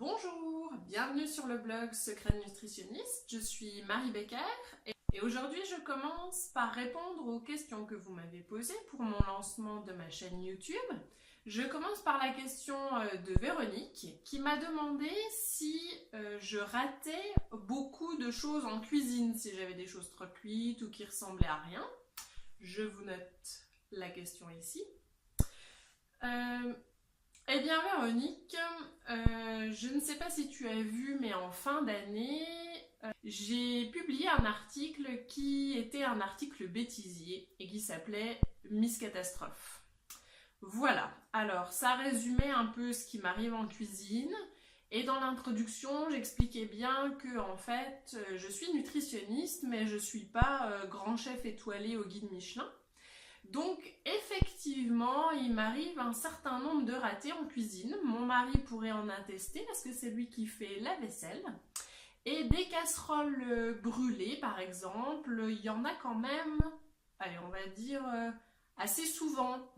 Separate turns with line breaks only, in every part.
Bonjour, bienvenue sur le blog Secret Nutritionniste, je suis Marie Becker et aujourd'hui je commence par répondre aux questions que vous m'avez posées pour mon lancement de ma chaîne YouTube. Je commence par la question de Véronique qui m'a demandé si je ratais beaucoup de choses en cuisine, si j'avais des choses trop cuites ou qui ressemblaient à rien. Je vous note la question ici. Eh bien Véronique, je ne sais pas si tu as vu, mais en fin d'année, j'ai publié un article qui était un article bêtisier et qui s'appelait Miss Catastrophe. Voilà, alors ça résumait un peu ce qui m'arrive en cuisine et dans l'introduction j'expliquais bien que en fait je suis nutritionniste mais je ne suis pas grand chef étoilé au guide Michelin. Donc effectivement, il m'arrive un certain nombre de ratés en cuisine. Mon mari pourrait en attester parce que c'est lui qui fait la vaisselle. Et des casseroles brûlées par exemple, il y en a quand même, allez on va dire, assez souvent.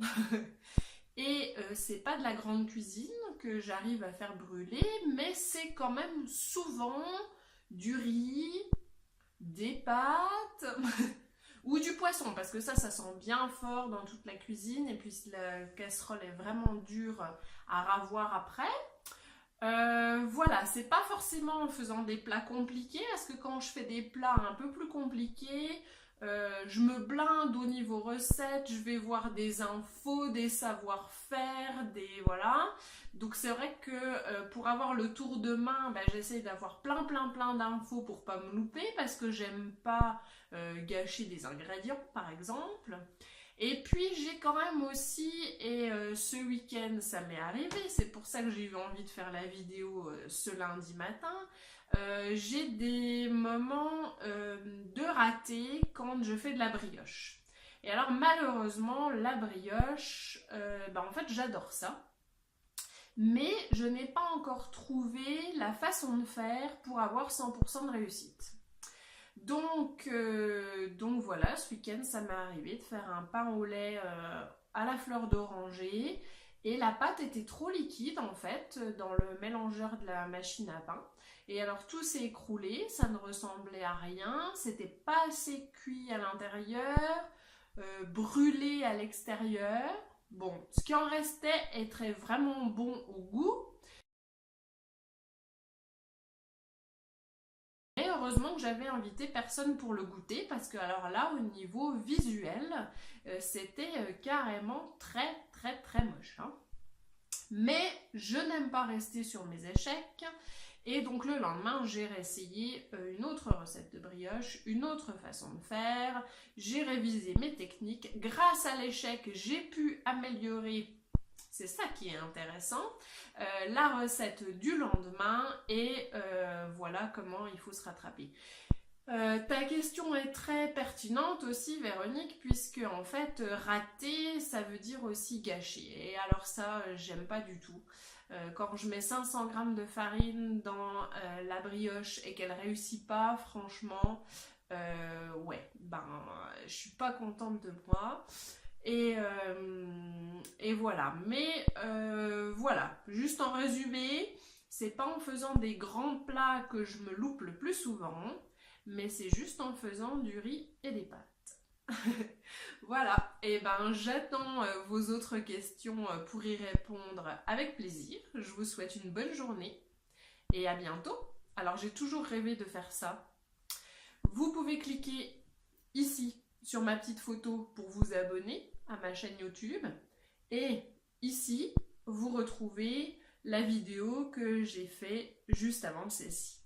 Et c'est pas de la grande cuisine que j'arrive à faire brûler, mais c'est quand même souvent du riz, des pâtes... ou du poisson, parce que ça sent bien fort dans toute la cuisine, et puis la casserole est vraiment dure à ravoir après. Voilà, c'est pas forcément en faisant des plats compliqués, parce que quand je fais des plats un peu plus compliqués, je me blinde au niveau recettes, je vais voir des infos, des savoir-faire, voilà. Donc c'est vrai que pour avoir le tour de main, j'essaie d'avoir plein d'infos pour pas me louper, parce que j'aime pas gâcher des ingrédients par exemple. Et puis j'ai quand même aussi, et ce week-end ça m'est arrivé, c'est pour ça que j'ai eu envie de faire la vidéo ce lundi matin, j'ai des moments de raté quand je fais de la brioche. Et alors malheureusement la brioche, en fait j'adore ça. Mais je n'ai pas encore trouvé la façon de faire pour avoir 100% de réussite. Donc voilà, ce week-end, ça m'est arrivé de faire un pain au lait à la fleur d'oranger. Et la pâte était trop liquide en fait dans le mélangeur de la machine à pain. Et alors tout s'est écroulé, ça ne ressemblait à rien, c'était pas assez cuit à l'intérieur, brûlé à l'extérieur. Bon, ce qui en restait était vraiment bon au goût. Et heureusement que j'avais invité personne pour le goûter parce que alors là, au niveau visuel, c'était carrément très moche. Hein. Mais je n'aime pas rester sur mes échecs. Et donc le lendemain, j'ai réessayé une autre recette de brioche, une autre façon de faire. J'ai révisé mes techniques. Grâce à l'échec, j'ai pu améliorer, c'est ça qui est intéressant, la recette du lendemain et voilà comment il faut se rattraper. Ta question est très pertinente aussi Véronique, puisque en fait rater ça veut dire aussi gâcher, et alors ça j'aime pas du tout. Quand je mets 500 g de farine dans la brioche et qu'elle réussit pas, franchement ouais, je suis pas contente de moi. Et voilà, mais voilà, juste en résumé, c'est pas en faisant des grands plats que je me loupe le plus souvent, mais c'est juste en faisant du riz et des pâtes. Voilà, et j'attends vos autres questions pour y répondre avec plaisir. Je vous souhaite une bonne journée et à bientôt. Alors j'ai toujours rêvé de faire ça. Vous pouvez cliquer ici sur ma petite photo pour vous abonner à ma chaîne YouTube, et ici vous retrouvez la vidéo que j'ai fait juste avant celle-ci.